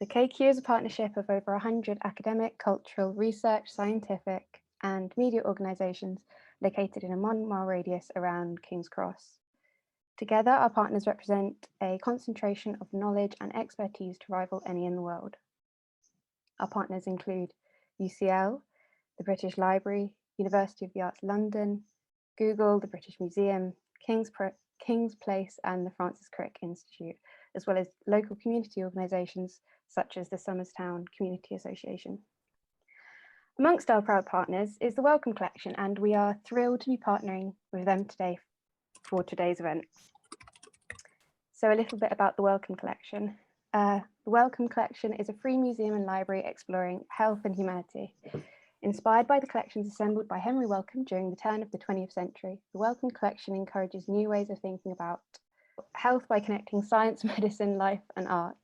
The KQ is a partnership of over 100 academic, cultural, research, scientific and media organisations located in a 1 mile radius around King's Cross. Together, our partners represent a concentration of knowledge and expertise to rival any in the world. Our partners include UCL, the British Library, University of the Arts London, Google, the British Museum, King's Place and the Francis Crick Institute, as well as local community organisations such as the Somerstown Community Association. Amongst our proud partners is the Wellcome Collection, and we are thrilled to be partnering with them today for today's event. So a little bit about the Wellcome Collection. The Wellcome Collection is a free museum and library exploring health and humanity. Inspired by the collections assembled by Henry Wellcome during the turn of the 20th century, the Wellcome Collection encourages new ways of thinking about health by connecting science, medicine, life and art.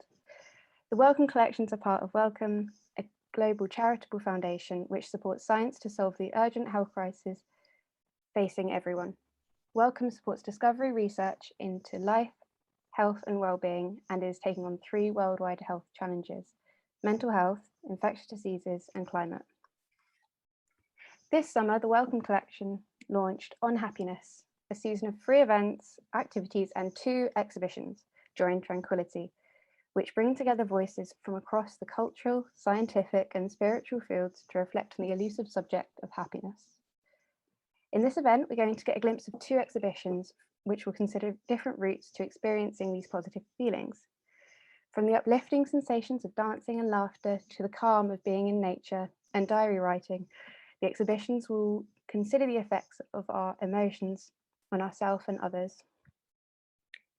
The Wellcome Collections are part of Wellcome, a global charitable foundation which supports science to solve the urgent health crisis facing everyone. Wellcome supports discovery research into life, health and well-being, and is taking on 3 worldwide health challenges: mental health, infectious diseases and climate. This summer, the Wellcome Collection launched On Happiness, a season of free events, activities and 2 exhibitions during Tranquility, which bring together voices from across the cultural, scientific and spiritual fields to reflect on the elusive subject of happiness. In this event, we're going to get a glimpse of 2 exhibitions which will consider different routes to experiencing these positive feelings. From the uplifting sensations of dancing and laughter to the calm of being in nature and diary writing, the exhibitions will consider the effects of our emotions on ourselves and others.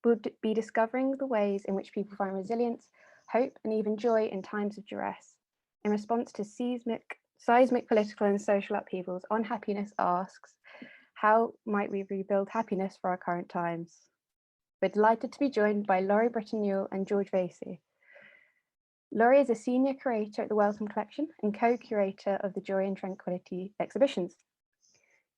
We'll be discovering the ways in which people find resilience, hope, and even joy in times of duress. In response to seismic political and social upheavals, On Happiness asks, how might we rebuild happiness for our current times? We're delighted to be joined by Laurie, Brittany and George Vasey. Laurie is a senior curator at the Wellcome Collection and co-curator of the Joy and Tranquility exhibitions.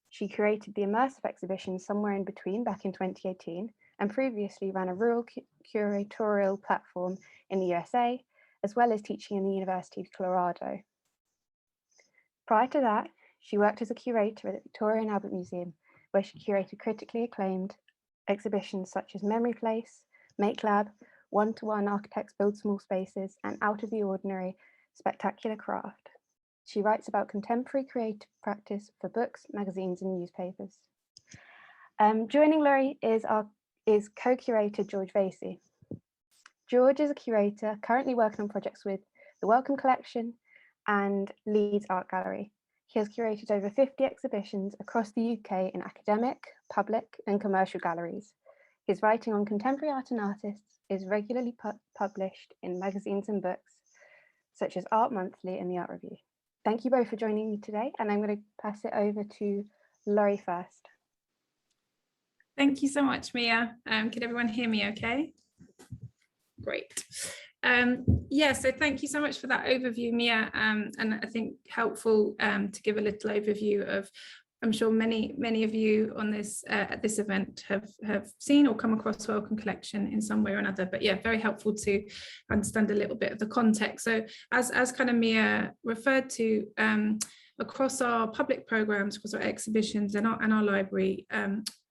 She curated the immersive exhibition Somewhere in Between back in 2018 and previously ran a rural curatorial platform in the USA, as well as teaching in the University of Colorado. Prior to that, she worked as a curator at the Victoria and Abbott Museum, where she curated critically acclaimed exhibitions such as Memory Place, Make Lab, One-to-One Architects Build Small Spaces, and Out of the Ordinary Spectacular Craft. She writes about contemporary creative practice for books, magazines, and newspapers. Joining Laurie is co-curator George Vasey. George is a curator currently working on projects with the Wellcome Collection and Leeds Art Gallery. He has curated over 50 exhibitions across the UK in academic, public, and commercial galleries. His writing on contemporary art and artists is regularly published in magazines and books, such as Art Monthly and the Art Review. Thank you both for joining me today, and I'm going to pass it over to Laurie first. Thank you so much, Mia. Can everyone hear me okay? Great. So thank you so much for that overview, Mia, and I think helpful to give a little overview of, I'm sure many of you on this at this event have seen or come across Wellcome Collection in some way or another, but yeah, very helpful to understand a little bit of the context. So as kind of Mia referred to, across our public programs, across our exhibitions and our library,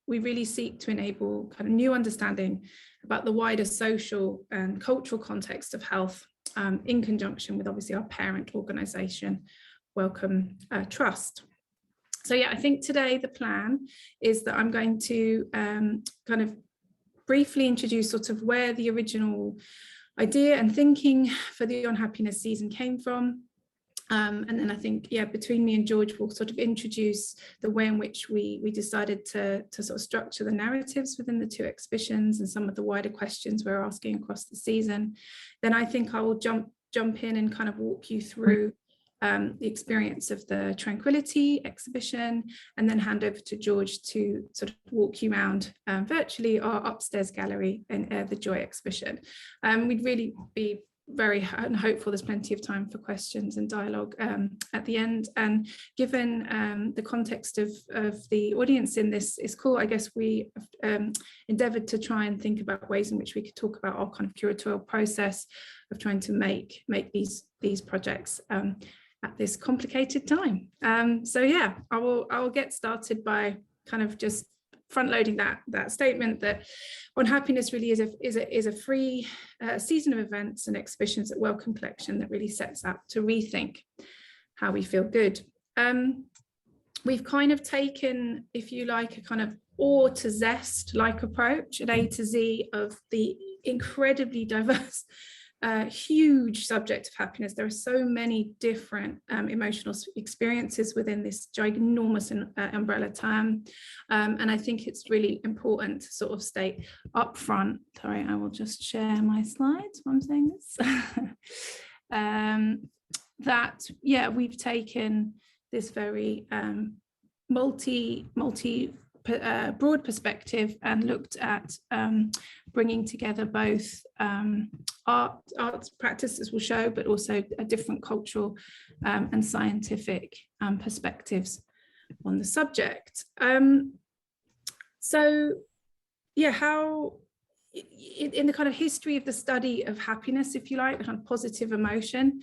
we really seek to enable kind of new understanding about the wider social and cultural context of health, in conjunction with obviously our parent organisation, Wellcome Trust. So yeah, I think today the plan is that I'm going to kind of briefly introduce sort of where the original idea and thinking for the On Happiness season came from. And then I think, yeah, between me and George, we'll sort of introduce the way in which we decided to sort of structure the narratives within the 2 exhibitions and some of the wider questions we're asking across the season. Then I think I will jump in and kind of walk you through the experience of the Tranquility exhibition, and then hand over to George to sort of walk you around virtually our upstairs gallery and the Joy exhibition. We'd really be very hopeful there's plenty of time for questions and dialogue at the end. And given the context of the audience in this is cool, I guess we endeavoured to try and think about ways in which we could talk about our kind of curatorial process of trying to make these projects at this complicated time. So yeah, I will get started by kind of just front loading that statement that On Happiness really is a free season of events and exhibitions at Wellcome Collection that really sets out to rethink how we feel good. We've kind of taken, if you like, a kind of awe to zest like approach at A to Z of the incredibly diverse huge subject of happiness. There are so many different emotional experiences within this ginormous umbrella term. And I think it's really important to sort of state up front, sorry, I will just share my slides while I'm saying this, that, yeah, we've taken this very broad perspective and looked at bringing together both art practice, as we'll show, but also a different cultural and scientific perspectives on the subject. So yeah, how in the kind of history of the study of happiness, if you like, the kind of positive emotion,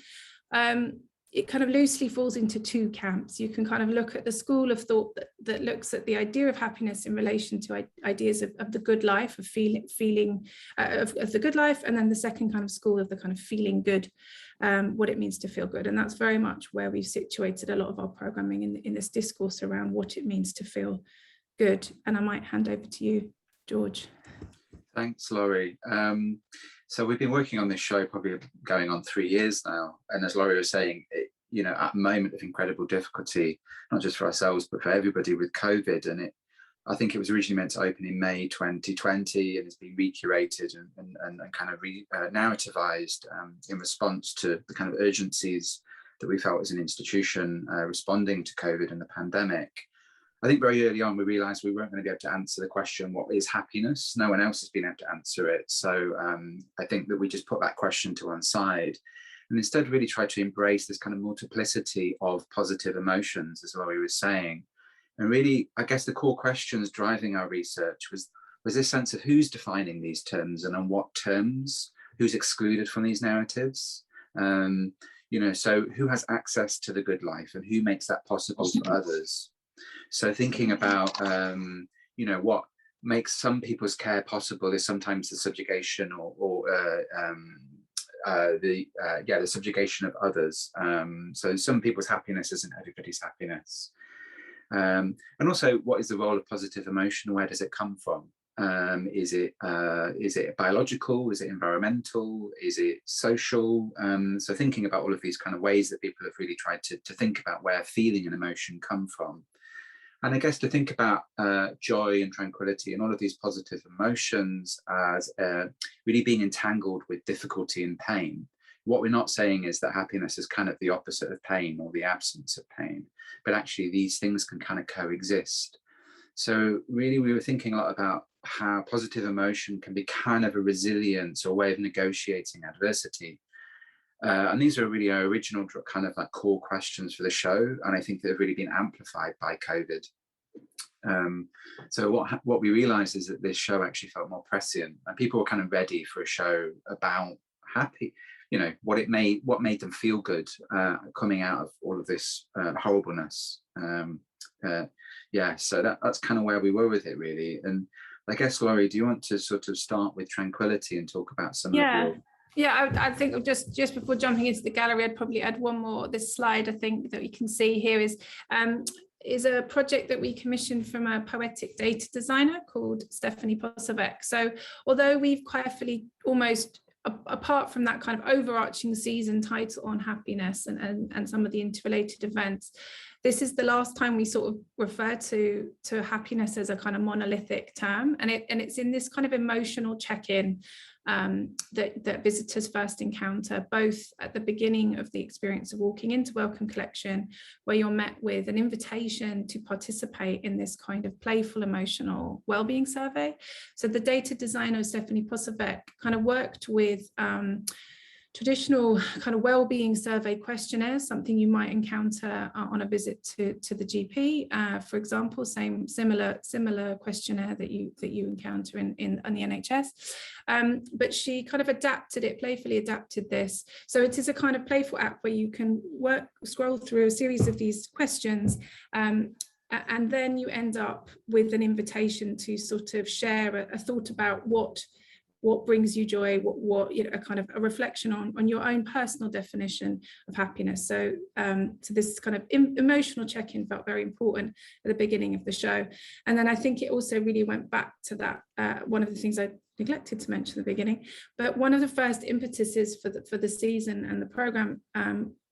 it kind of loosely falls into two camps. You can kind of look at the school of thought that looks at the idea of happiness in relation to ideas of the good life, of feeling of the good life, and then the second kind of school of the kind of feeling good, what it means to feel good. And that's very much where we've situated a lot of our programming in this discourse around what it means to feel good. And I might hand over to you, George. Thanks, Laurie. So we've been working on this show probably going on 3 years now. And as Laurie was saying, at a moment of incredible difficulty, not just for ourselves, but for everybody with COVID. And I think it was originally meant to open in May 2020 and it's been recurated and kind of narrativized in response to the kind of urgencies that we felt as an institution responding to COVID and the pandemic. I think very early on, we realized we weren't going to be able to answer the question, what is happiness? No one else has been able to answer it. So I think that we just put that question to one side and instead really try to embrace this kind of multiplicity of positive emotions, as Laurie was saying. And really, I guess the core questions driving our research was this sense of who's defining these terms and on what terms, who's excluded from these narratives. So who has access to the good life and who makes that possible for others? So thinking about, what makes some people's care possible is sometimes the subjugation or the subjugation of others. So some people's happiness isn't everybody's happiness. And also, what is the role of positive emotion? Where does it come from? Is it biological? Is it environmental? Is it social? So thinking about all of these kind of ways that people have really tried to think about where feeling and emotion come from. And I guess to think about joy and tranquility and all of these positive emotions as really being entangled with difficulty and pain. What we're not saying is that happiness is kind of the opposite of pain or the absence of pain, but actually these things can kind of coexist. So really we were thinking a lot about how positive emotion can be kind of a resilience or way of negotiating adversity. And these are really our original kind of like core questions for the show. And I think they've really been amplified by COVID. So what we realized is that this show actually felt more prescient and people were kind of ready for a show about happy, what made them feel good coming out of all of this horribleness. So that's kind of where we were with it really. And I guess, Laurie, do you want to sort of start with Tranquility and talk about some of your... Yeah, I think just before jumping into the gallery, I'd probably add one more. This slide, I think, that we can see here is a project that we commissioned from a poetic data designer called Stephanie Posavec. So although we've carefully, almost apart from that kind of overarching season title on happiness and some of the interrelated events, this is the last time we sort of refer to happiness as a kind of monolithic term, and it's in this kind of emotional check-in that visitors first encounter, both at the beginning of the experience of walking into Wellcome Collection, where you're met with an invitation to participate in this kind of playful emotional well-being survey. So the data designer Stephanie Posavec kind of worked with traditional kind of well-being survey questionnaires, something you might encounter on a visit to the GP, for example, similar questionnaire that you encounter in the NHS. But she kind of playfully adapted this. So it is a kind of playful app where you can scroll through a series of these questions, and then you end up with an invitation to sort of share a thought about what brings you joy, what a kind of a reflection on your own personal definition of happiness. So so this kind of emotional check-in felt very important at the beginning of the show. And then I think it also really went back to that, one of the things I neglected to mention at the beginning, but one of the first impetuses for the season and the program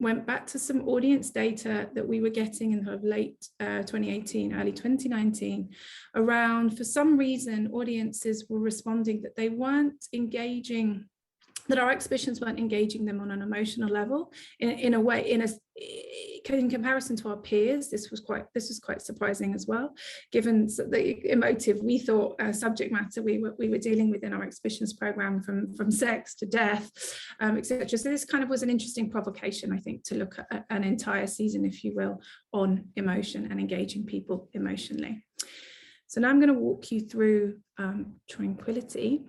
went back to some audience data that we were getting in the late 2018, early 2019, around, for some reason, audiences were responding that they weren't engaging, that our exhibitions weren't engaging them on an emotional level in a way, in comparison to our peers. This was quite surprising as well, given the emotive, we thought, subject matter we were dealing with in our exhibitions program, from sex to death, etc. So this kind of was an interesting provocation, I think, to look at an entire season, if you will, on emotion and engaging people emotionally. So now I'm going to walk you through Tranquility,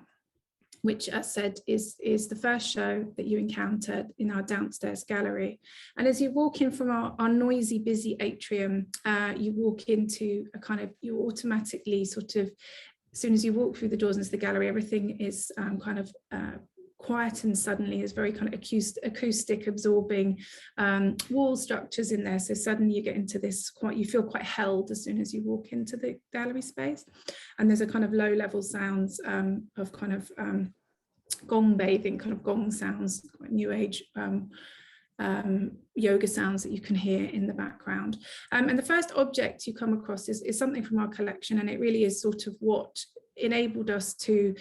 which, as said, is the first show that you encountered in our downstairs gallery. And as you walk in from our noisy, busy atrium, you walk into a kind of, you automatically sort of, as soon as you walk through the doors into the gallery, everything is kind of quiet, and suddenly is very kind of acoustic, absorbing wall structures in there. So suddenly you get into this you feel quite held as soon as you walk into the gallery space. And there's a kind of low level sounds of kind of gong bathing, kind of gong sounds, quite new age yoga sounds that you can hear in the background. And the first object you come across is something from our collection, and it really is sort of what enabled us to,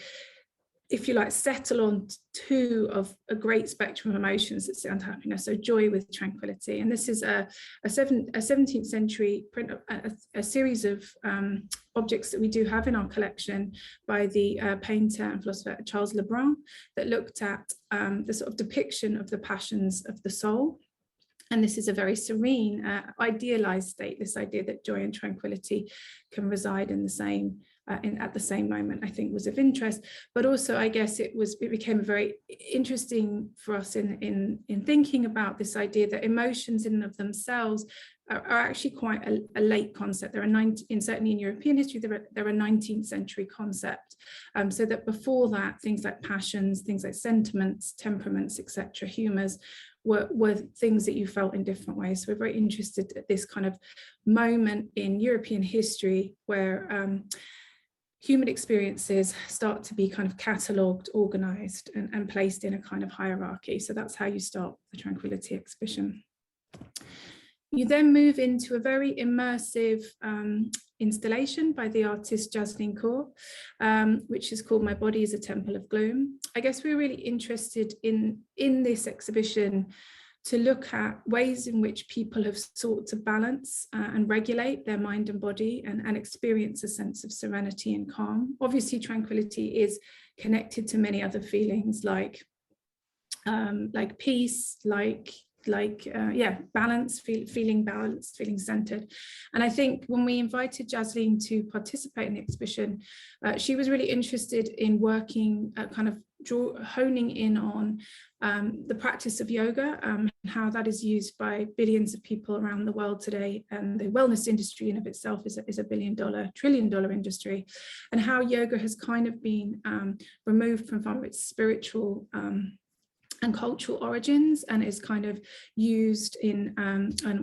if you like, settle on two of a great spectrum of emotions that surround happiness. So joy with tranquility. And this is a 17th century print, a series of objects that we do have in our collection by the painter and philosopher Charles Lebrun, that looked at the sort of depiction of the passions of the soul. And this is a very serene, idealized state, this idea that joy and tranquility can reside in the same at the same moment, I think was of interest. But also, I guess it became very interesting for us in thinking about this idea that emotions in and of themselves are actually quite a late concept. Certainly in European history, they're a 19th century concept. So that before that, things like passions, things like sentiments, temperaments, etc., humours, were things that you felt in different ways. So we're very interested at this kind of moment in European history where human experiences start to be kind of catalogued, organised, and placed in a kind of hierarchy. So that's how you start the Tranquility exhibition. You then move into a very immersive installation by the artist Jasleen Kaur, which is called My Body is a Temple of Gloom. I guess we're really interested in this exhibition to look at ways in which people have sought to balance and regulate their mind and body and experience a sense of serenity and calm. Obviously, tranquility is connected to many other feelings like peace, balance, feeling balanced, feeling centered. And I think when we invited Jasleen to participate in the exhibition, she was really interested in working honing in on the practice of yoga, and how that is used by billions of people around the world today. And the wellness industry in of itself is a $1 trillion industry, and how yoga has kind of been removed from its spiritual and cultural origins, and is kind of used in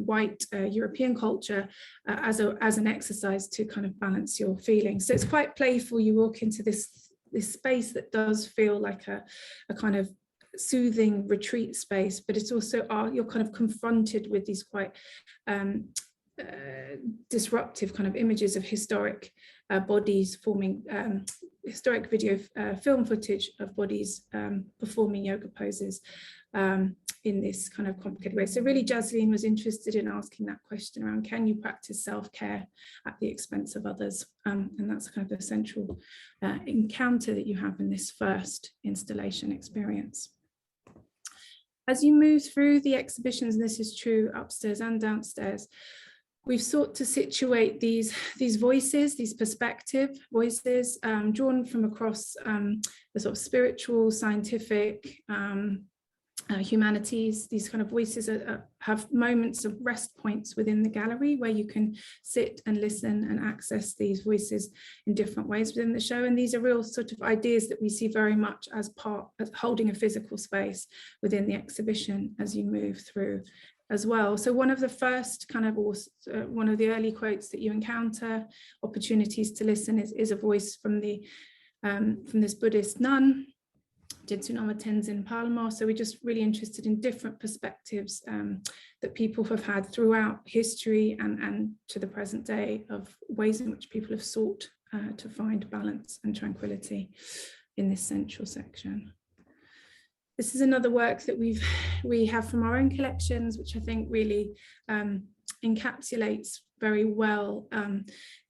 white European culture as an exercise to kind of balance your feelings. So it's quite playful. You walk into this space that does feel like a kind of soothing retreat space, but it's also you're kind of confronted with these quite disruptive kind of images of historic bodies forming, historic video film footage of bodies performing yoga poses in this kind of complicated way. So really Jasleen was interested in asking that question around, can you practice self-care at the expense of others? And that's kind of the central encounter that you have in this first installation experience. As you move through the exhibitions, and this is true upstairs and downstairs, we've sought to situate these voices, these perspective voices, drawn from across the sort of spiritual, scientific, humanities. These kind of voices have moments of rest points within the gallery where you can sit and listen and access these voices in different ways within the show. And these are real sort of ideas that we see very much as part of holding a physical space within the exhibition as you move through as well. So one of the first kind of, one of the early quotes that you encounter, opportunities to listen, is a voice from this Buddhist nun, Tsunama Tenzin Palmo. So we're just really interested in different perspectives that people have had throughout history and to the present day, of ways in which people have sought to find balance and tranquility in this central section. This is another work that we have from our own collections, which I think really encapsulates very well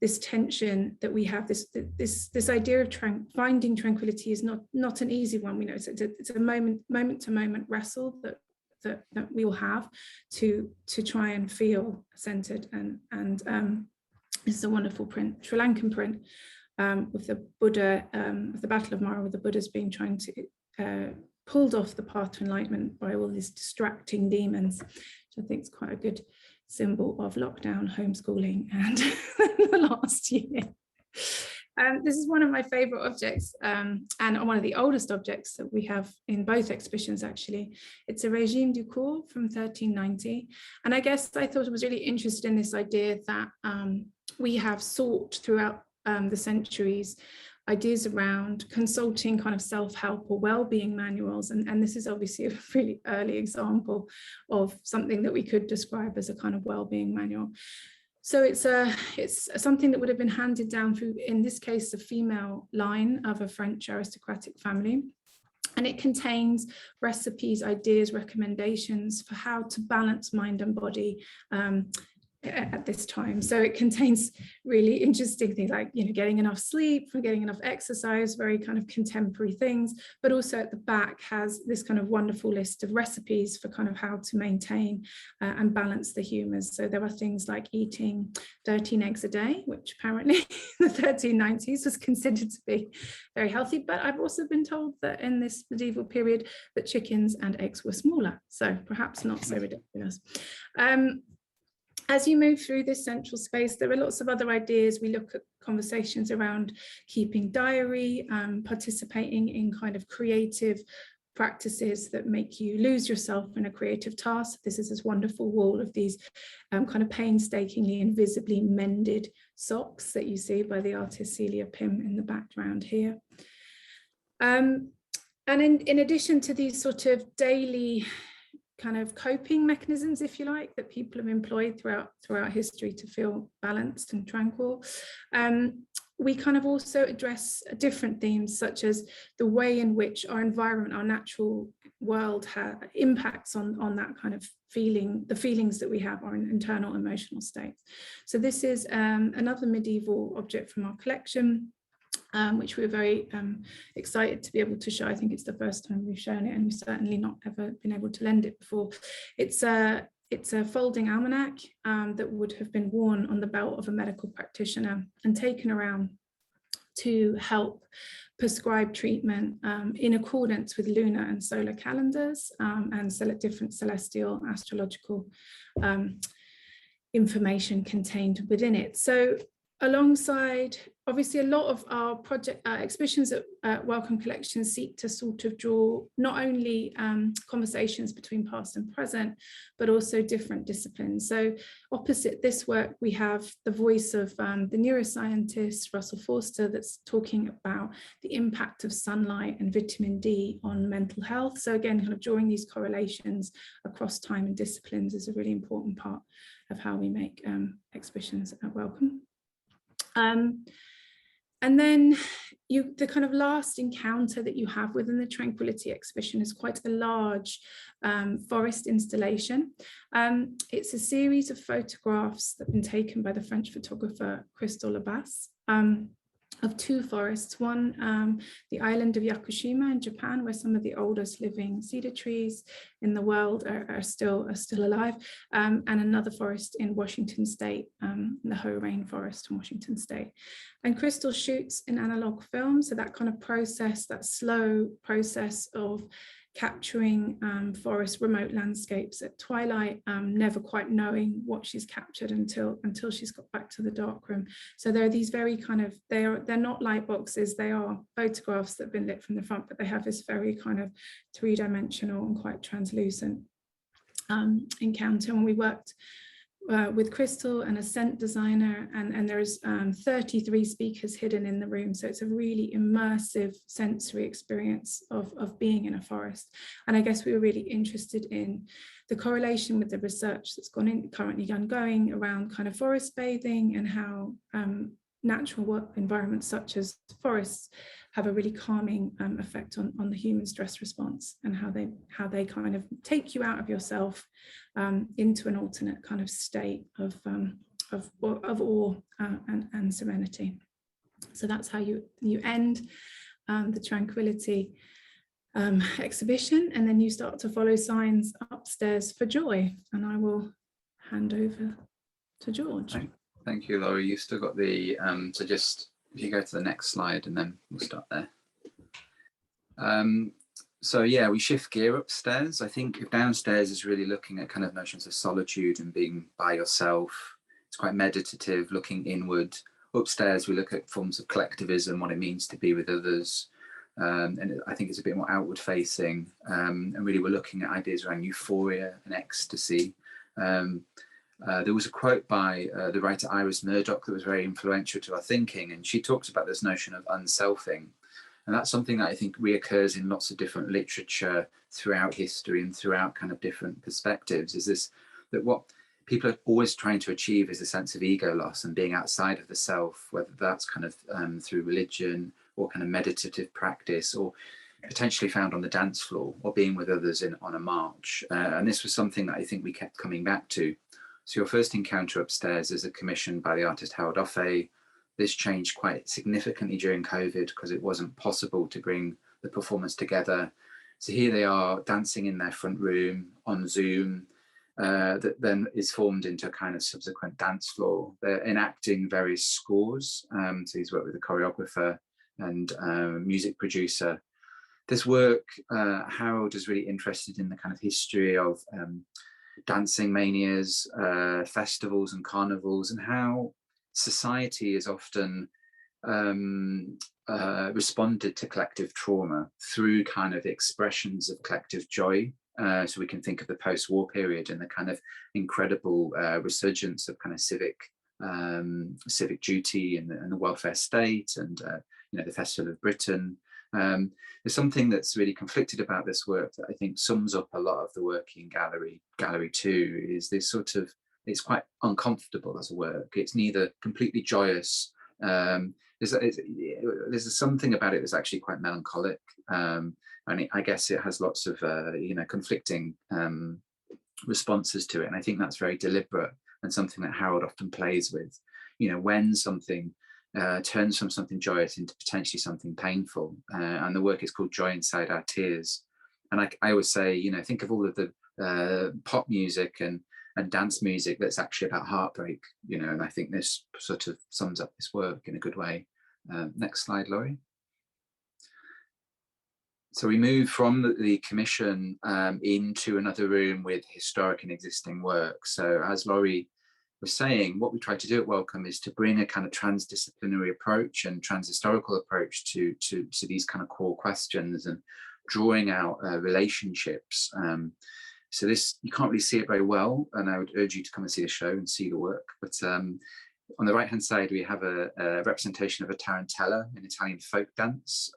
this tension that we have. This idea of finding tranquility is not an easy one. We know it's a moment to moment wrestle that we will have to try and feel centered, and this is a wonderful print, Sri Lankan print, with the Buddha of the Battle of Mara, with the Buddhas being trying to pulled off the path to enlightenment by all these distracting demons, which I think is quite a good symbol of lockdown, homeschooling, and the last year. This is one of my favorite objects, and one of the oldest objects that we have in both exhibitions, actually. It's a Régime du Cours from 1390. And I guess I thought I was really interested in this idea that we have sought throughout the centuries ideas around consulting kind of self-help or well-being manuals, and this is obviously a really early example of something that we could describe as a kind of well-being manual. So it's something that would have been handed down through, in this case, the female line of a French aristocratic family. And it contains recipes, ideas, recommendations for how to balance mind and body at this time. So it contains really interesting things like, getting enough sleep, getting enough exercise, very kind of contemporary things, but also at the back has this kind of wonderful list of recipes for kind of how to maintain and balance the humors. So there are things like eating 13 eggs a day, which apparently in the 1390s was considered to be very healthy. But I've also been told that in this medieval period that chickens and eggs were smaller, so perhaps not so ridiculous. As you move through this central space, there are lots of other ideas. We look at conversations around keeping diary, participating in kind of creative practices that make you lose yourself in a creative task. This is this wonderful wall of these kind of painstakingly and visibly mended socks that you see by the artist Celia Pym in the background here. And in addition to these sort of daily kind of coping mechanisms, if you like, that people have employed throughout history to feel balanced and tranquil, we kind of also address different themes, such as the way in which our environment, our natural world impacts on that kind of feeling, the feelings that we have, our internal emotional states. So this is another medieval object from our collection, which we're very excited to be able to show. I think it's the first time we've shown it, and we've certainly not ever been able to lend it before. It's a folding almanac that would have been worn on the belt of a medical practitioner and taken around to help prescribe treatment in accordance with lunar and solar calendars and different celestial astrological information contained within it. So alongside, obviously, a lot of our exhibitions at Wellcome Collection seek to sort of draw not only conversations between past and present, but also different disciplines. So opposite this work, we have the voice of the neuroscientist Russell Forster, that's talking about the impact of sunlight and vitamin D on mental health. So again, kind of drawing these correlations across time and disciplines is a really important part of how we make exhibitions at Wellcome. And then the kind of last encounter that you have within the Tranquility exhibition is quite a large forest installation. It's a series of photographs that have been taken by the French photographer Christophe Lebas. of two forests. One, the island of Yakushima in Japan, where some of the oldest living cedar trees in the world are still alive, and another forest in Washington State, the Hoh Rainforest in Washington State. And Crystal shoots in analog film, so that kind of process, that slow process of capturing forest remote landscapes at twilight, never quite knowing what she's captured until she's got back to the darkroom. So there are these very kind of, they're not light boxes, they are photographs that have been lit from the front, but they have this very kind of three-dimensional and quite translucent encounter. And we worked with Crystal and a scent designer, and there's 33 speakers hidden in the room, so it's a really immersive sensory experience of being in a forest. And I guess we were really interested in the correlation with the research that's currently ongoing around kind of forest bathing, and how natural work environments such as forests have a really calming effect on the human stress response, and how they kind of take you out of yourself into an alternate kind of state of awe and serenity. So that's how you end the Tranquility exhibition, and then you start to follow signs upstairs for joy. And I will hand over to George. Thank you, Laurie. You've still got the, so just if you go to the next slide and then we'll start there. So yeah, we shift gear upstairs. I think if downstairs is really looking at kind of notions of solitude and being by yourself, it's quite meditative, looking inward. Upstairs, we look at forms of collectivism, what it means to be with others. And I think it's a bit more outward facing. And really we're looking at ideas around euphoria and ecstasy. There was a quote by the writer Iris Murdoch that was very influential to our thinking, and she talks about this notion of unselfing. And that's something that I think reoccurs in lots of different literature throughout history and throughout kind of different perspectives, is this, that what people are always trying to achieve is a sense of ego loss and being outside of the self, whether that's kind of through religion or kind of meditative practice, or potentially found on the dance floor, or being with others on a march. And this was something that I think we kept coming back to. So your first encounter upstairs is a commission by the artist Howard Offe. This changed quite significantly during COVID because it wasn't possible to bring the performers together. So here they are dancing in their front room on Zoom, that then is formed into a kind of subsequent dance floor. They're enacting various scores. So he's worked with a choreographer and music producer. This work, Harold is really interested in the kind of history of dancing manias, festivals and carnivals, and how society is often responded to collective trauma through kind of expressions of collective joy. So we can think of the post-war period and the kind of incredible resurgence of kind of civic duty and the welfare state, and you know, the Festival of Britain. There's something that's really conflicted about this work that I think sums up a lot of the work in Gallery 2, is this sort of, it's quite uncomfortable as a work. It's neither completely joyous. There's something about it that's actually quite melancholic. And I guess it has lots of, you know, conflicting responses to it. And I think that's very deliberate and something that Harold often plays with. You know, when something turns from something joyous into potentially something painful. And the work is called Joy Inside Our Tears. And I always say, you know, think of all of the pop music and dance music that's actually about heartbreak, you know, and I think this sort of sums up this work in a good way. Next slide, Laurie. So we move from the commission into another room with historic and existing work. So as Laurie was saying, what we try to do at Wellcome is to bring a kind of transdisciplinary approach and transhistorical approach to these kind of core questions, and drawing out relationships. So this, you can't really see it very well, and I would urge you to come and see the show and see the work. But on the right-hand side, we have a representation of a tarantella, an Italian folk dance,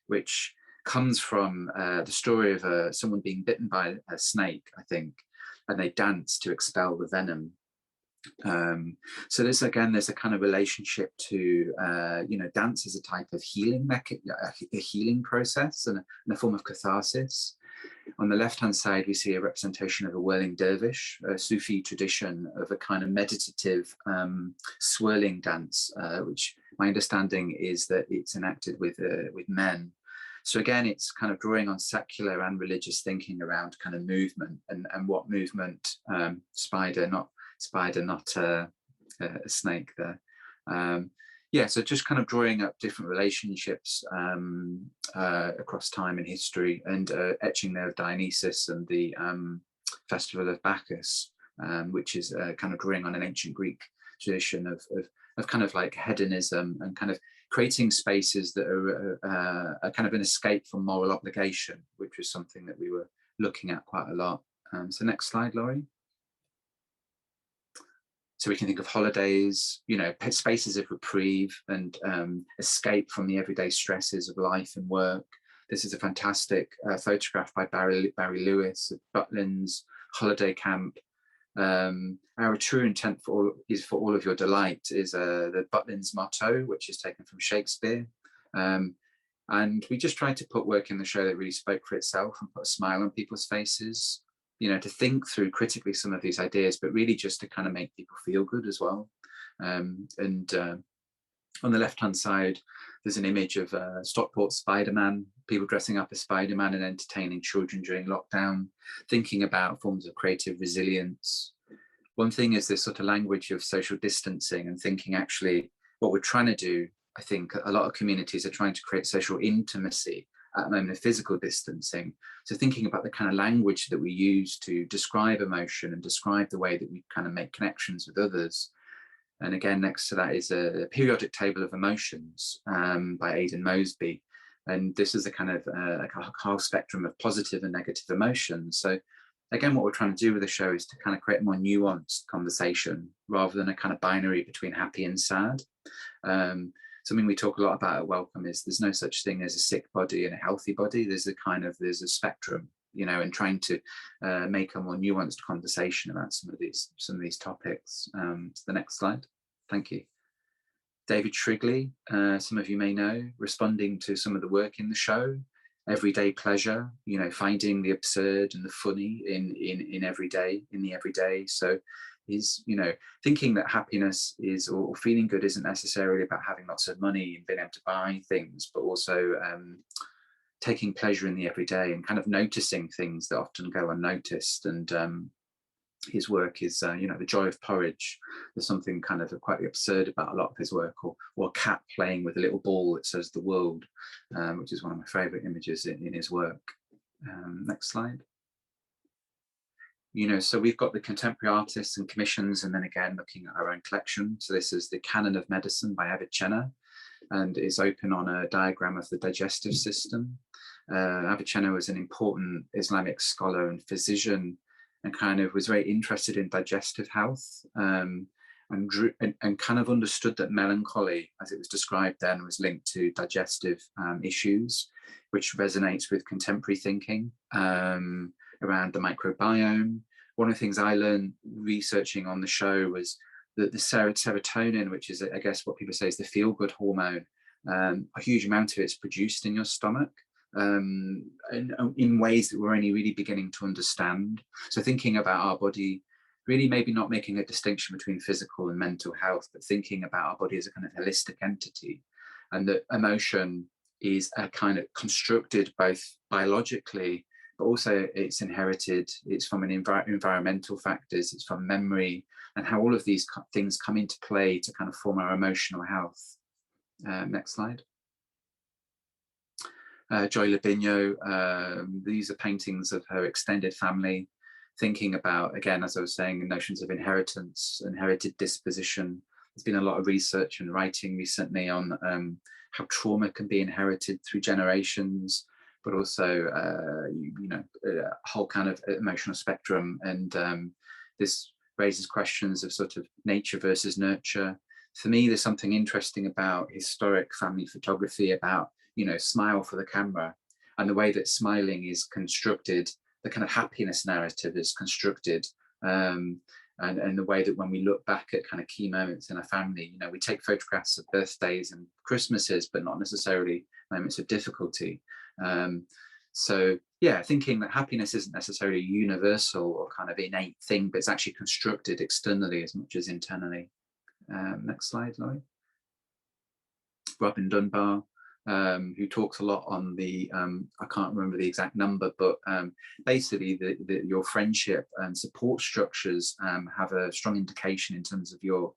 which comes from the story of someone being bitten by a snake, I think, and they dance to expel the venom. So this, again, there's a kind of relationship to, you know, dance as a type of healing, a healing process and a form of catharsis. On the left-hand side, we see a representation of a whirling dervish, a Sufi tradition of a kind of meditative swirling dance, which my understanding is that it's enacted with men. So again, it's kind of drawing on secular and religious thinking around kind of movement and what movement, spider, not a snake there. Yeah, so just kind of drawing up different relationships across time and history, and etching there of Dionysus and the festival of Bacchus, which is kind of drawing on an ancient Greek tradition of kind of like hedonism and kind of creating spaces that are kind of an escape from moral obligation, which was something that we were looking at quite a lot. So next slide, Laurie. So we can think of holidays, you know, spaces of reprieve and escape from the everyday stresses of life and work. This is a fantastic photograph by Barry Lewis of Butlins holiday camp. Our true intent is for all of your delight is the Butlins motto, which is taken from Shakespeare. And we just tried to put work in the show that really spoke for itself and put a smile on people's faces, you know, to think through critically some of these ideas, but really just to kind of make people feel good as well. On the left-hand side, there's an image of Stockport Spider-Man, people dressing up as Spider-Man and entertaining children during lockdown, thinking about forms of creative resilience. One thing is this sort of language of social distancing and thinking actually what we're trying to do, I think a lot of communities are trying to create social intimacy at the moment of physical distancing. So thinking about the kind of language that we use to describe emotion and describe the way that we kind of make connections with others. And again, next to that is a periodic table of emotions by Aiden Mosby. And this is a kind of like a whole spectrum of positive and negative emotions. So again, what we're trying to do with the show is to kind of create a more nuanced conversation rather than a kind of binary between happy and sad. Something we talk a lot about at Wellcome is there's no such thing as a sick body and a healthy body. There's a spectrum, you know, and trying to make a more nuanced conversation about some of these topics. So the next slide, thank you. David Shrigley, some of you may know, responding to some of the work in the show, everyday pleasure, you know, finding the absurd and the funny in the everyday. So is, you know, thinking that happiness is, or feeling good isn't necessarily about having lots of money and being able to buy things, but also taking pleasure in the everyday and kind of noticing things that often go unnoticed. And his work is, you know, the joy of porridge. There's something kind of quite absurd about a lot of his work, or a cat playing with a little ball that says the world, which is one of my favorite images in his work. Next slide. You know, so we've got the contemporary artists and commissions, and then again looking at our own collection. So this is the Canon of Medicine by Abbott Chenna, and is open on a diagram of the digestive system. Abbott Chenna was an important Islamic scholar and physician, and kind of was very interested in digestive health, and kind of understood that melancholy, as it was described then, was linked to digestive issues, which resonates with contemporary thinking around the microbiome. One of the things I learned researching on the show was that the serotonin, which is, I guess, what people say is the feel-good hormone, a huge amount of it's produced in your stomach, and in ways that we're only really beginning to understand. So thinking about our body, really maybe not making a distinction between physical and mental health, but thinking about our body as a kind of holistic entity, and that emotion is a kind of constructed both biologically, but also it's inherited, it's from an environmental factors, it's from memory, and how all of these things come into play to kind of form our emotional health. Next slide. Joy Labinho, these are paintings of her extended family, thinking about, again, as I was saying, notions of inheritance, inherited disposition. There's been a lot of research and writing recently on how trauma can be inherited through generations, but also, you know, a whole kind of emotional spectrum. And this raises questions of sort of nature versus nurture. For me, there's something interesting about historic family photography, about, you know, smile for the camera, and the way that smiling is constructed, the kind of happiness narrative is constructed, and the way that when we look back at kind of key moments in a family, you know, we take photographs of birthdays and Christmases, but not necessarily moments of difficulty. So yeah, thinking that happiness isn't necessarily a universal or kind of innate thing, but it's actually constructed externally as much as internally. Next slide, Laurie. Robin Dunbar, who talks a lot on the, I can't remember the exact number, but basically your friendship and support structures have a strong indication in terms of your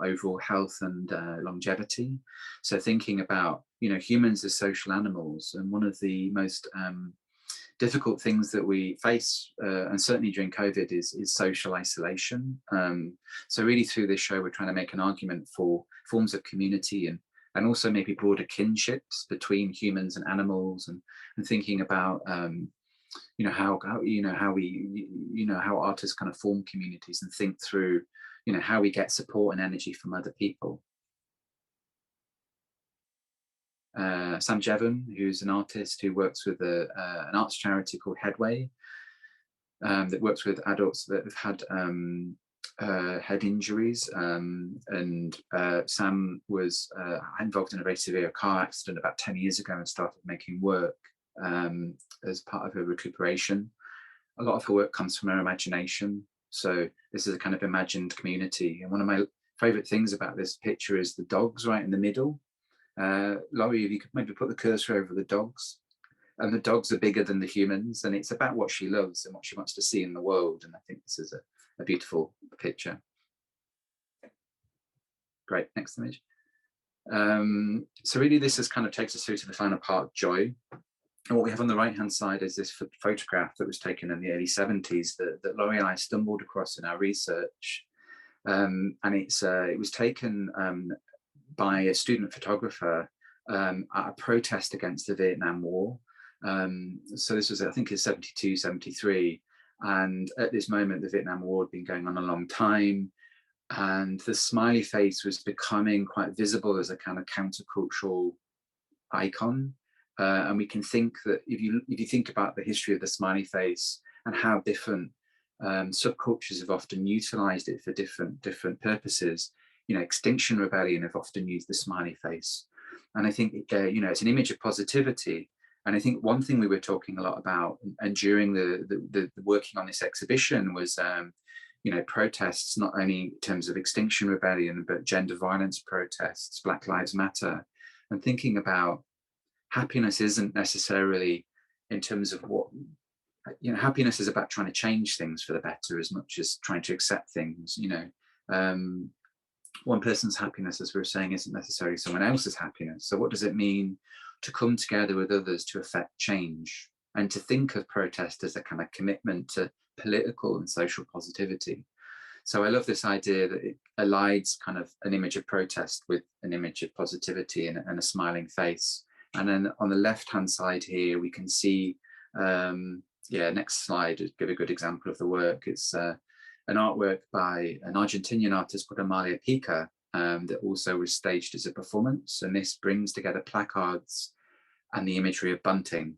overall health and longevity. So thinking about, humans as social animals, and one of the most difficult things that we face, and certainly during COVID, is social isolation. So really through this show, we're trying to make an argument for forms of community and also maybe broader kinships between humans and animals, and thinking about how artists kind of form communities and think through how we get support and energy from other people. Sam Jevon, who's an artist who works with an arts charity called Headway, that works with adults that have had head injuries, and Sam was involved in a very severe car accident about 10 years ago and started making work as part of her recuperation. A lot of her work comes from her imagination, so this is a kind of imagined community. And one of my favorite things about this picture is the dogs right in the middle. Laurie, if you could maybe put the cursor over the dogs, and the dogs are bigger than the humans, and it's about what she loves and what she wants to see in the world. And I think this is a beautiful picture. Great, next image. So really this is kind of takes us through to the final part, joy. And what we have on the right hand side is this photograph that was taken in the early 70s that Laurie and I stumbled across in our research, and it was taken by a student photographer at a protest against the Vietnam War. So this was, I think, in 72, 73. And at this moment, the Vietnam War had been going on a long time. And the smiley face was becoming quite visible as a kind of countercultural icon. And we can think that if you think about the history of the smiley face and how different subcultures have often utilized it for different purposes, Extinction Rebellion have often used the smiley face. And I think, it's an image of positivity. And I think one thing we were talking a lot about, and during the working on this exhibition, was, protests, not only in terms of Extinction Rebellion, but gender violence protests, Black Lives Matter, and thinking about happiness isn't necessarily in terms of what, happiness is about trying to change things for the better as much as trying to accept things, one person's happiness, as we were saying, isn't necessarily someone else's happiness. So what does it mean to come together with others to affect change, and to think of protest as a kind of commitment to political and social positivity? So I love this idea that it aligns kind of an image of protest with an image of positivity and a smiling face. And then on the left-hand side here, we can see, next slide, give a good example of the work. It's an artwork by an Argentinian artist called Amalia Pika, that also was staged as a performance. And this brings together placards and the imagery of bunting.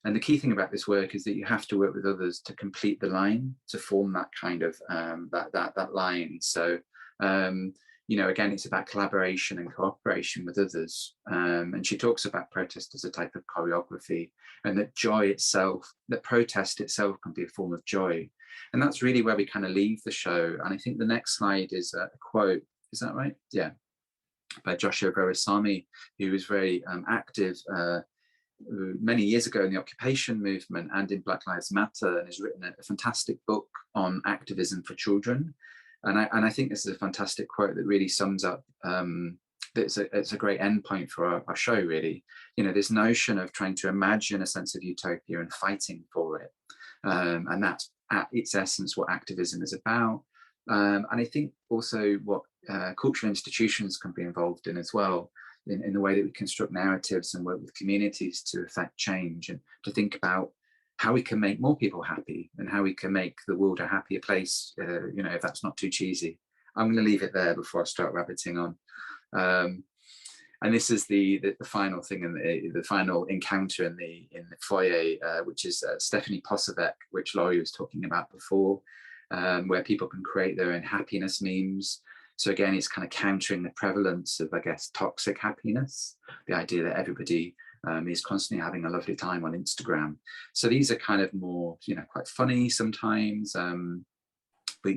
And the key thing about this work is that you have to work with others to complete the line, to form that kind of, that line. So, again, it's about collaboration and cooperation with others. And she talks about protest as a type of choreography, and that joy itself, that protest itself can be a form of joy. And that's really where we kind of leave the show. And I think the next slide is a quote, is that right? Yeah, by Joshua Gowasamy, who was very active many years ago in the occupation movement and in Black Lives Matter, and has written a fantastic book on activism for children. And I think this is a fantastic quote that really sums up, it's a great endpoint for our show, really. This notion of trying to imagine a sense of utopia and fighting for it. And that's at its essence what activism is about. And I think also what cultural institutions can be involved in as well, in the way that we construct narratives and work with communities to affect change, and to think about how we can make more people happy and how we can make the world a happier place, if that's not too cheesy. I'm going to leave it there before I start rabbiting on. And this is the final thing, in the final encounter in the foyer, which is Stephanie Posavec, which Laurie was talking about before, where people can create their own happiness memes. So again, it's kind of countering the prevalence of, I guess, toxic happiness, the idea that everybody is constantly having a lovely time on Instagram. So these are kind of more, quite funny sometimes, but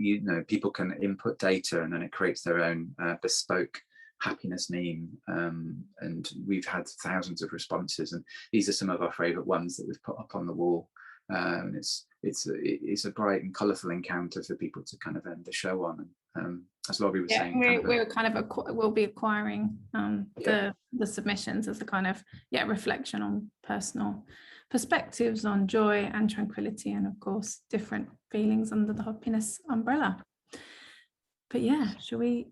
people can input data and then it creates their own bespoke happiness meme, and we've had thousands of responses, and these are some of our favorite ones that we've put up on the wall. And it's a bright and colorful encounter for people to kind of end the show on. And as Laurie was saying, we'll be acquiring the submissions as a kind of reflection on personal perspectives on joy and tranquility, and of course different feelings under the happiness umbrella. But shall we?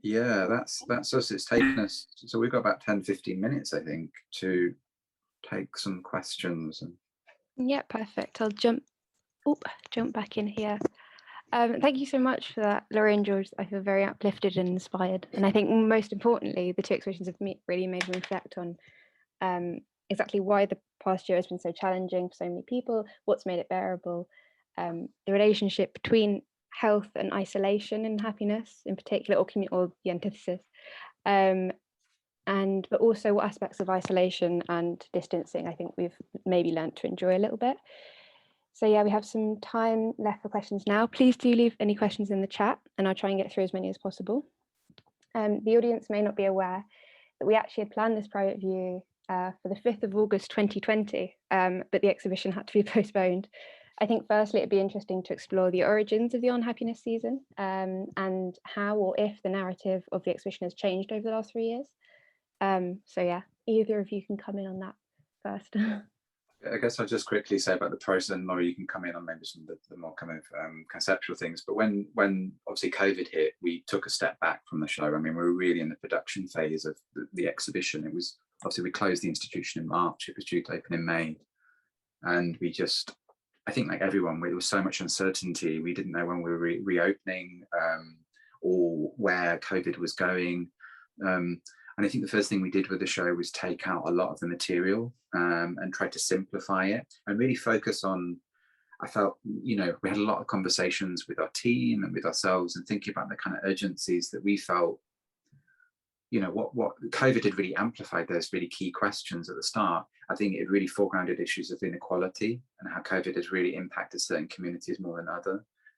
Yeah, that's us. It's taken us, so we've got about 10-15 minutes, I think, to take some questions. And yeah, perfect. I'll jump back in here. Thank you so much for that, Laurie and George. I feel very uplifted and inspired, and I think most importantly, the two exhibitions have really made me reflect on exactly why the past year has been so challenging for so many people, what's made it bearable, the relationship between health and isolation and happiness in particular, or the antithesis, but also what aspects of isolation and distancing I think we've maybe learnt to enjoy a little bit. So we have some time left for questions now. Please do leave any questions in the chat and I'll try and get through as many as possible. The audience may not be aware that we actually had planned this private view for the 5th of August 2020, but the exhibition had to be postponed. I think firstly it'd be interesting to explore the origins of the unhappiness season, and how or if the narrative of the exhibition has changed over the last 3 years. Either of you can come in on that first. I guess I'll just quickly say about the process, and Laurie, you can come in on maybe some of the more kind of conceptual things. But when obviously COVID hit, we took a step back from the show. I mean, we were really in the production phase of the exhibition. It was obviously, we closed the institution in March. It was due to open in May, and we just, I think like everyone, there was so much uncertainty. We didn't know when we were reopening or where COVID was going. And I think the first thing we did with the show was take out a lot of the material and try to simplify it and really focus on, I felt, we had a lot of conversations with our team and with ourselves and thinking about the kind of urgencies that we felt, what COVID had really amplified those really key questions at the start. I think it really foregrounded issues of inequality and how COVID has really impacted certain communities more than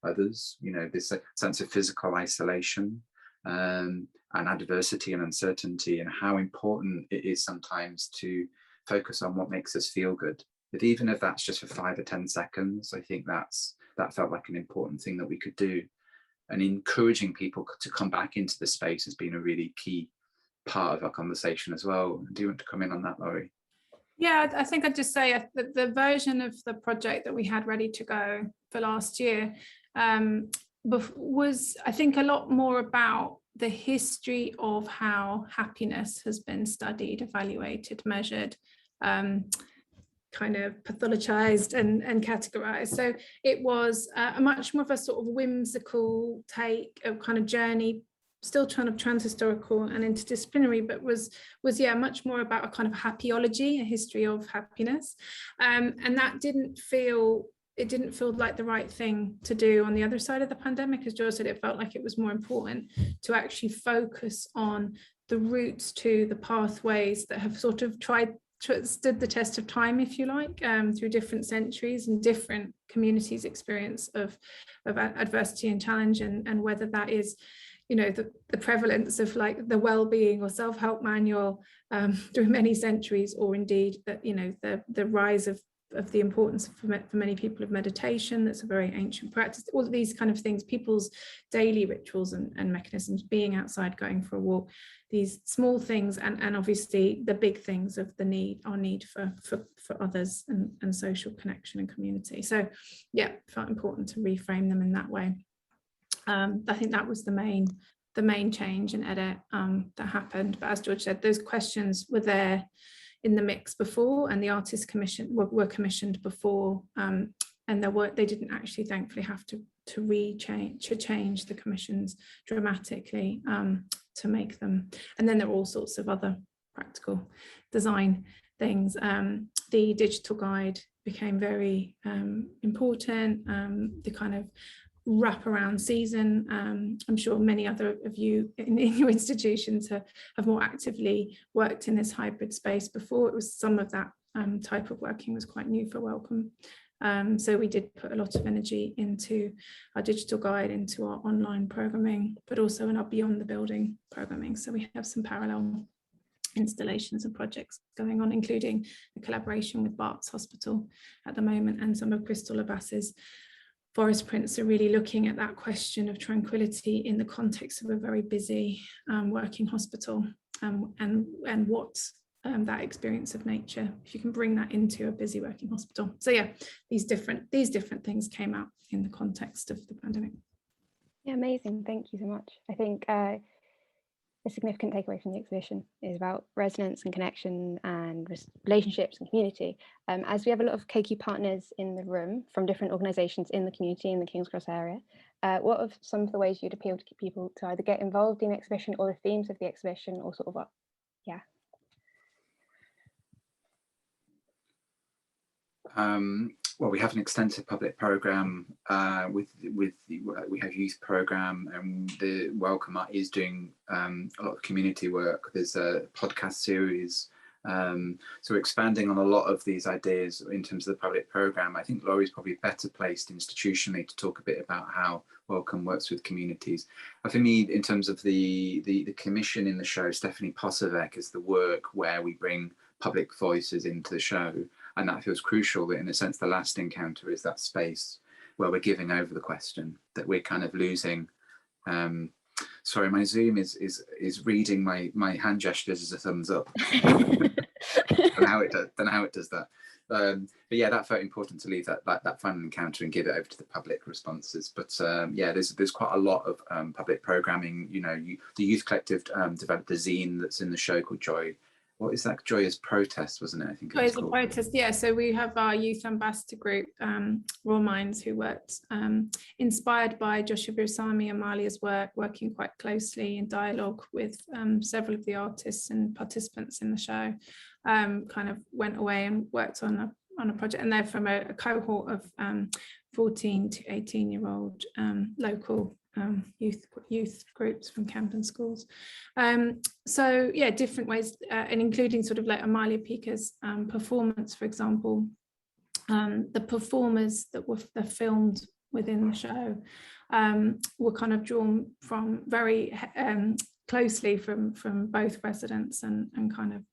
others, this sense of physical isolation and adversity and uncertainty, and how important it is sometimes to focus on what makes us feel good. But even if that's just for 5 or 10 seconds, I think that felt like an important thing that we could do. And encouraging people to come back into the space has been a really key part of our conversation as well. Do you want to come in on that, Laurie? Yeah, I think I'd just say that the version of the project that we had ready to go for last year was, I think, a lot more about the history of how happiness has been studied, evaluated, measured, kind of pathologized and categorized. So it was a much more of a sort of whimsical take, a kind of journey, still kind of transhistorical and interdisciplinary, but was much more about a kind of happyology, a history of happiness. And that didn't feel like the right thing to do on the other side of the pandemic. As George said, it felt like it was more important to actually focus on the routes to the pathways that have sort of stood the test of time, if you like, through different centuries and different communities' experience of adversity and challenge, and whether that is, the prevalence of like the well-being or self-help manual through many centuries, or indeed that, the rise of the importance for many people of meditation. That's a very ancient practice. All of these kind of things, people's daily rituals and mechanisms, being outside, going for a walk, these small things, and obviously the big things of our need for others and social connection and community. So it felt important to reframe them in that way. I think that was the main change and edit that happened. But as George said, those questions were there in the mix before, and the artists were commissioned before, and they didn't actually, thankfully, have to change the commissions dramatically to make them. And then there were all sorts of other practical design things. The digital guide became very important. The kind of wraparound season, I'm sure many other of you in your institutions have more actively worked in this hybrid space before. It was some of that type of working was quite new for Wellcome. So we did put a lot of energy into our digital guide, into our online programming, but also in our Beyond the Building programming. So we have some parallel installations and projects going on, including a collaboration with Barts Hospital at the moment, and some of Crystal Abbas's forest prints are really looking at that question of tranquility in the context of a very busy working hospital, and what that experience of nature, if you can bring that into a busy working hospital. So yeah, these different things came out in the context of the pandemic. Yeah, amazing. Thank you so much. I think a significant takeaway from the exhibition is about resonance and connection and relationships and community. As we have a lot of KQ partners in the room from different organisations in the community in the King's Cross area, what are some of the ways you'd appeal to people to either get involved in the exhibition or the themes of the exhibition, or sort of yeah? Well, we have an extensive public programme we have youth programme, and the Welcome is doing a lot of community work. There's a podcast series, so we're expanding on a lot of these ideas in terms of the public programme. I think Laurie's probably better placed institutionally to talk a bit about how Welcome works with communities. For me, in terms of the commission in the show, Stephanie Posavec is the work where we bring public voices into the show. And that feels crucial, that in a sense, the last encounter is that space where we're giving over the question, that we're kind of losing. Sorry, my Zoom is reading my hand gestures as a thumbs up. And how it does that. But yeah, that felt important to leave that final encounter and give it over to the public responses. But yeah, there's quite a lot of public programming. You know, the Youth Collective developed a zine that's in the show called Joy. What is that? Joy as Protest, wasn't it? I think Joy as a Protest, yeah. So we have our youth ambassador group, Raw Minds, who worked inspired by Joshua Birsami, Amalia's work, working quite closely in dialogue with several of the artists and participants in the show, kind of went away and worked on a project, and they're from a cohort of 14 to 18-year-old local youth groups from Camden schools. So yeah, different ways, and including sort of like Amalia Pika's performance, for example. The performers that were filmed within the show were kind of drawn from very closely from both residents and kind of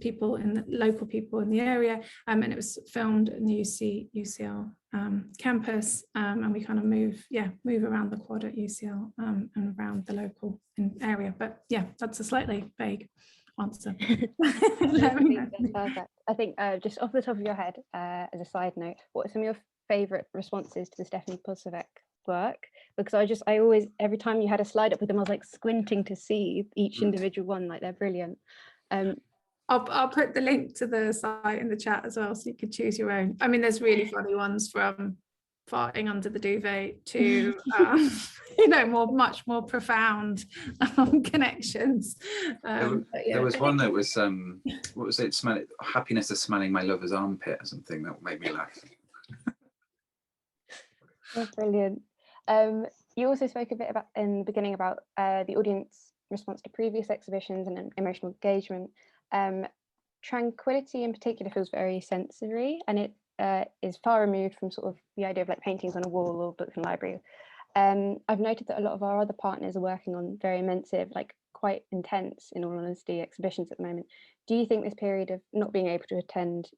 people in the local people in the area, and it was filmed in the UCL campus, and we kind of move around the quad at UCL and around the local area. But yeah, that's a slightly vague answer. That's perfect. I think just off the top of your head, as a side note, what are some of your favourite responses to the Stephanie Posavec work? Because I always, every time you had a slide up with them, I was like squinting to see each individual one, like they're brilliant. I'll put the link to the site in the chat as well, so you could choose your own. I mean, there's really funny ones from farting under the duvet to much more profound connections. There was one that was what was it? Happiness of smelling my lover's armpit or something that made me laugh. That's brilliant. You also spoke a bit about in the beginning about the audience response to previous exhibitions and emotional engagement. Tranquility in particular feels very sensory, and it is far removed from sort of the idea of like paintings on a wall or books in a library. I've noted that a lot of our other partners are working on very immersive, like quite intense, in all honesty, exhibitions at the moment. Do you think this period of not being able to attend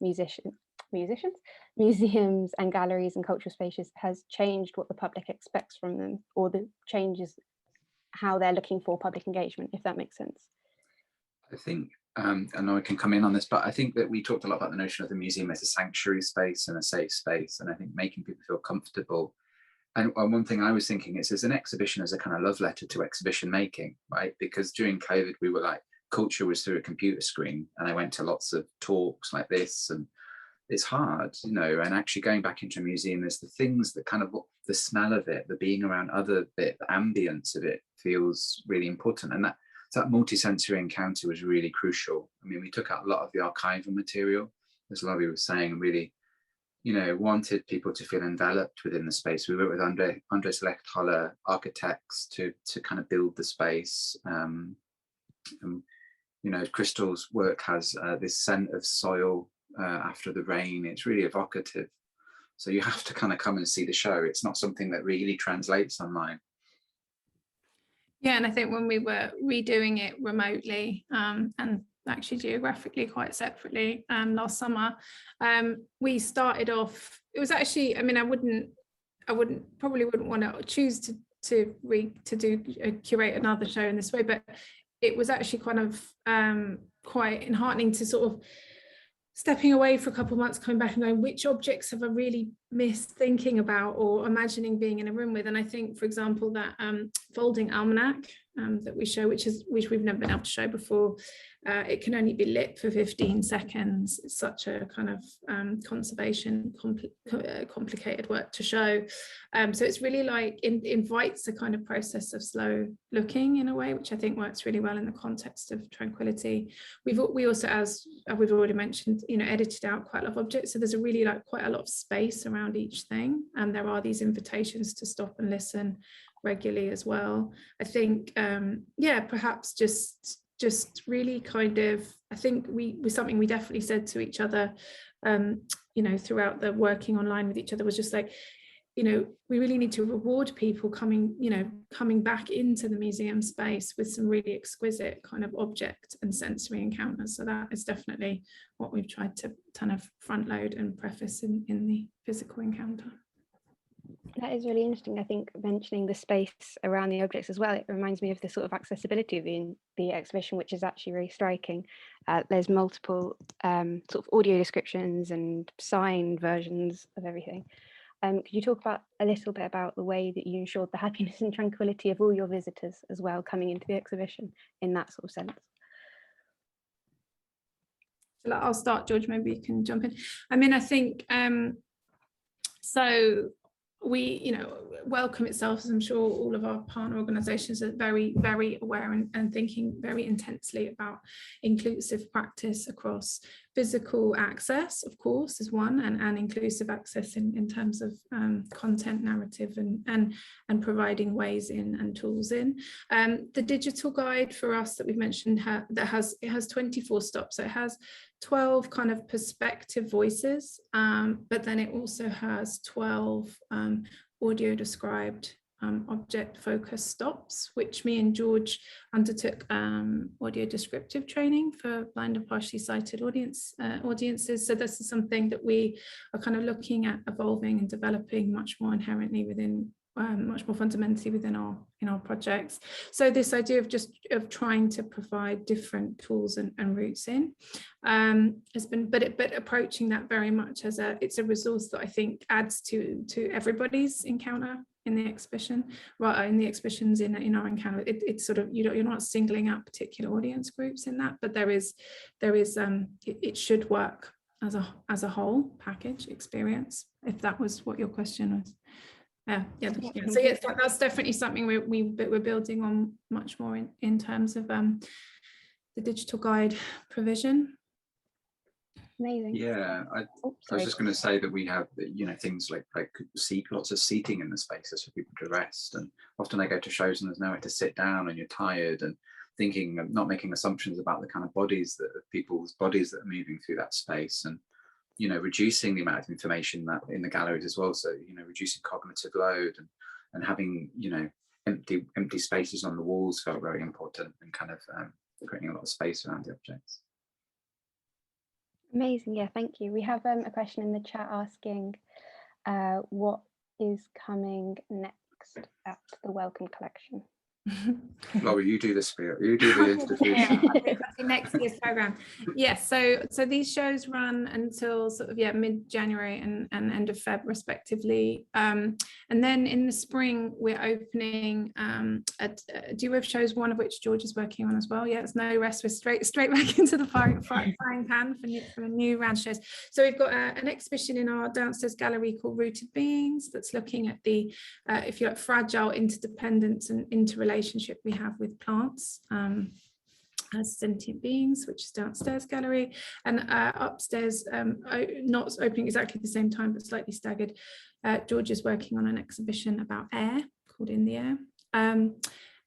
museums and galleries and cultural spaces has changed what the public expects from them, or the changes how they're looking for public engagement, if that makes sense? I think, I know I can come in on this, but I think that we talked a lot about the notion of the museum as a sanctuary space and a safe space, and I think making people feel comfortable. And one thing I was thinking is an exhibition as a kind of love letter to exhibition making, right? Because during COVID, we were like, culture was through a computer screen, and I went to lots of talks like this, and it's hard, and actually going back into a museum, there's the things that kind of, the smell of it, the being around other bit, the ambience of it feels really important. And that multisensory encounter was really crucial. I mean, we took out a lot of the archival material, as Laurie was saying, really, wanted people to feel enveloped within the space. We worked with Andres Lechthaler architects to kind of build the space. Crystal's work has this scent of soil after the rain. It's really evocative. So you have to kind of come and see the show. It's not something that really translates online. Yeah, and I think when we were redoing it remotely and actually geographically quite separately last summer, we started off, it was actually, I mean, I probably wouldn't want to choose to curate another show in this way, but it was actually kind of quite enheartening to sort of stepping away for a couple of months, coming back and going, which objects have I really missed thinking about or imagining being in a room with? And I think, for example, that folding almanac that we show, which we've never been able to show before, it can only be lit for 15 seconds. It's such a kind of conservation complicated work to show. So it's really like invites a kind of process of slow looking in a way, which I think works really well in the context of Tranquility. We also, as we've already mentioned, edited out quite a lot of objects. So there's a really like quite a lot of space around each thing. And there are these invitations to stop and listen regularly as well. I think, perhaps just really kind of, I think something we definitely said to each other, throughout the working online with each other was just like, we really need to reward people coming back into the museum space with some really exquisite kind of object and sensory encounters. So that is definitely what we've tried to kind of front load and preface in the physical encounter. That is really interesting. I think mentioning the space around the objects as well, it reminds me of the sort of accessibility of the exhibition, which is actually really striking. There's multiple sort of audio descriptions and signed versions of everything. Could you talk about a little bit about the way that you ensured the happiness and tranquility of all your visitors as well coming into the exhibition in that sort of sense? I'll start, George, maybe you can jump in. I mean, I think, so we, Wellcome itself, as I'm sure all of our partner organisations are very, very aware and thinking very intensely about inclusive practice across physical access, of course, is one, and inclusive access in terms of content, narrative, and providing ways in and tools in. The digital guide for us that we've mentioned it has 24 stops, so it has 12 kind of perspective voices, but then it also has 12 audio described object focus stops, which me and George undertook audio descriptive training for blind and partially sighted audiences. So this is something that we are kind of looking at evolving and developing much more inherently within, much more fundamentally within our projects. So this idea of trying to provide different tools and routes in has been, but approaching that very much as it's a resource that I think adds to everybody's encounter in the exhibition, right? In the exhibitions in our encounter, it's sort of, you're not singling out particular audience groups in that, but there is it should work as a whole package experience, if that was what your question was. Yeah. So yes, that's definitely something we're building on much more in terms of the digital guide provision. Amazing. Yeah, I was just going to say that we have, things like lots of seating in the spaces for people to rest, and often they go to shows and there's nowhere to sit down and you're tired, and thinking of not making assumptions about the kind of people's bodies that are moving through that space, and reducing the amount of information that in the galleries as well. So reducing cognitive load and having empty spaces on the walls felt very important, and kind of creating a lot of space around the objects. Amazing. Yeah, thank you. We have a question in the chat asking what is coming next at the Wellcome Collection. Laurie, you do the spirit. You do the institution. Next year's program. Yes. So these shows run until sort of mid-January and end of Feb respectively. And then in the spring we're opening a duo of shows, one of which George is working on as well. Yeah, it's no rest. We're straight back into the frying pan for a new round of shows. So we've got an exhibition in our downstairs gallery called Rooted Beings, that's looking at the if you like, fragile interdependence and interrelationship we have with plants as sentient beings, which is downstairs gallery, and upstairs, not opening exactly at the same time but slightly staggered, George is working on an exhibition about air called In the Air, and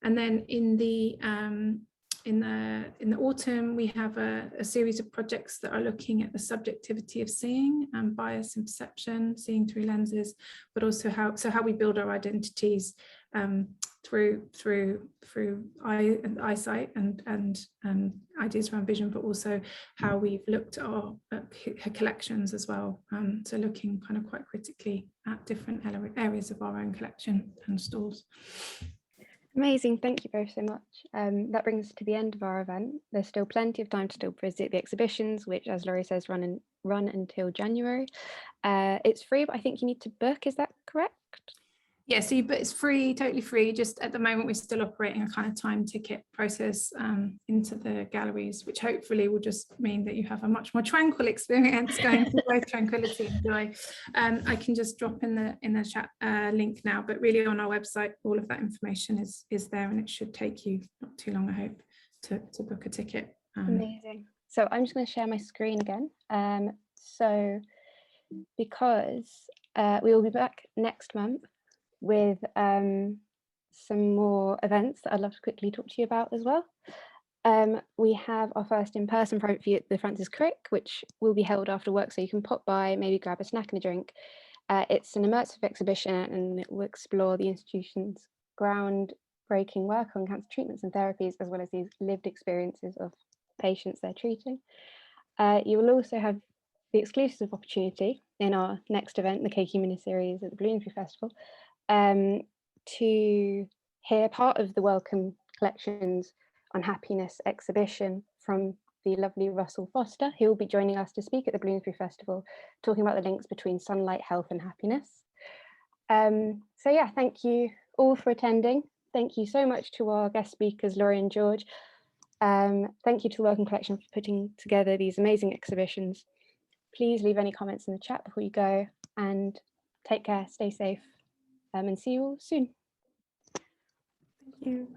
then in the in the autumn, we have a series of projects that are looking at the subjectivity of seeing and bias and perception, seeing through lenses, but also how we build our identities through eyesight and ideas around vision, but also how we've looked at our collections as well. So looking kind of quite critically at different areas of our own collection and stores. Amazing, thank you both so much. That brings us to the end of our event. There's still plenty of time to still visit the exhibitions, which, as Laurie says, run until January. It's free, but I think you need to book, is that correct? Yeah, but it's free, totally free. Just at the moment, we're still operating a kind of time ticket process into the galleries, which hopefully will just mean that you have a much more tranquil experience going through both Tranquility and Joy. I can just drop in the chat link now, but really on our website, all of that information is there, and it should take you not too long, I hope, to book a ticket. Amazing. So I'm just going to share my screen again. So because we will be back next month with some more events that I'd love to quickly talk to you about as well. We have our first in-person private view at the Francis Crick, which will be held after work, so you can pop by, maybe grab a snack and a drink. It's an immersive exhibition, and it will explore the institution's groundbreaking work on cancer treatments and therapies, as well as these lived experiences of patients they're treating. You will also have the exclusive opportunity in our next event, the Cakey miniseries at the Bloomsbury Festival, to hear part of the Wellcome Collection's on Happiness exhibition from the lovely Russell Foster, who will be joining us to speak at the Bloomsbury Festival, talking about the links between sunlight, health and happiness. So yeah, thank you all for attending. Thank you so much to our guest speakers, Laurie and George. Thank you to the Wellcome Collection for putting together these amazing exhibitions. Please leave any comments in the chat before you go, and take care, stay safe, and see you all soon. Thank you.